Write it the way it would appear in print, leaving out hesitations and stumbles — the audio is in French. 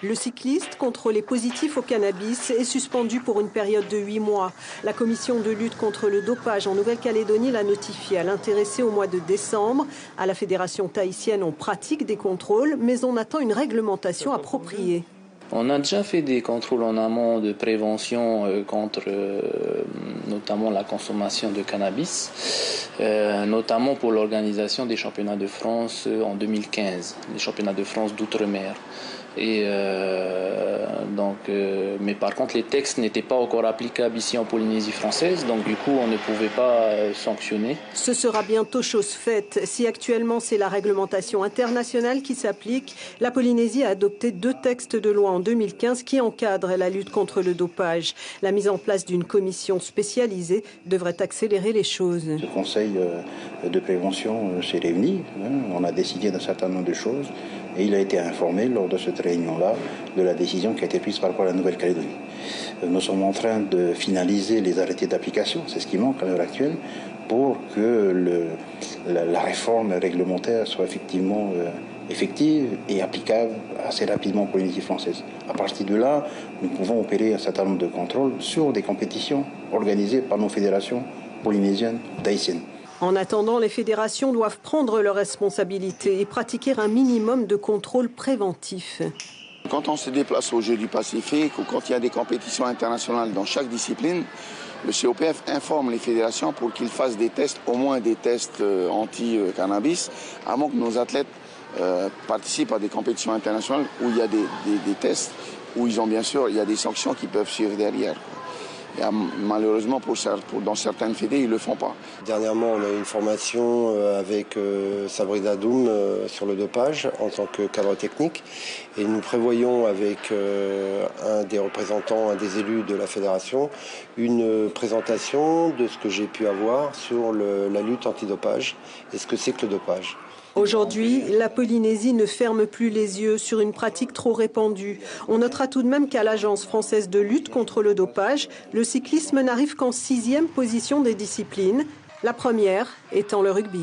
Le cycliste, contrôlé positif au cannabis, est suspendu pour une période de 8 mois. La commission de lutte contre le dopage en Nouvelle-Calédonie l'a notifié à l'intéressé au mois de décembre. À la fédération tahitienne, on pratique des contrôles, mais on attend une réglementation appropriée. On a déjà fait des contrôles en amont de prévention contre notamment la consommation de cannabis, notamment pour l'organisation des championnats de France en 2015, les championnats de France d'outre-mer. Mais par contre, les textes n'étaient pas encore applicables ici en Polynésie française, donc du coup, on ne pouvait pas sanctionner. Ce sera bientôt chose faite. Si actuellement c'est la réglementation internationale qui s'applique, la Polynésie a adopté 2 textes de loi en 2015 qui encadrent la lutte contre le dopage. La mise en place d'une commission spécialisée devrait accélérer les choses. Ce conseil de prévention s'est réuni. On a décidé d'un certain nombre de choses. Et il a été informé lors de cette réunion-là de la décision qui a été prise par rapport à la Nouvelle-Calédonie. Nous sommes en train de finaliser les arrêtés d'application, c'est ce qui manque à l'heure actuelle, pour que la réforme réglementaire soit effectivement effective et applicable assez rapidement en Polynésie française. À partir de là, nous pouvons opérer un certain nombre de contrôles sur des compétitions organisées par nos fédérations polynésiennes ou tahitiennes. En attendant, les fédérations doivent prendre leurs responsabilités et pratiquer un minimum de contrôle préventif. Quand on se déplace aux Jeux du Pacifique ou quand il y a des compétitions internationales dans chaque discipline, le COPF informe les fédérations pour qu'ils fassent des tests, au moins des tests anti-cannabis, avant que nos athlètes participent à des compétitions internationales où il y a des tests, où il y a des sanctions qui peuvent suivre derrière. Et malheureusement, dans certaines fédés, ils ne le font pas. Dernièrement, on a eu une formation avec Sabrina Doum sur le dopage en tant que cadre technique. Et nous prévoyons avec un des représentants, un des élus de la fédération, une présentation de ce que j'ai pu avoir sur la lutte antidopage et ce que c'est que le dopage. Aujourd'hui, la Polynésie ne ferme plus les yeux sur une pratique trop répandue. On notera tout de même qu'à l'Agence française de lutte contre le dopage, le cyclisme n'arrive qu'en 6e position des disciplines, la première étant le rugby.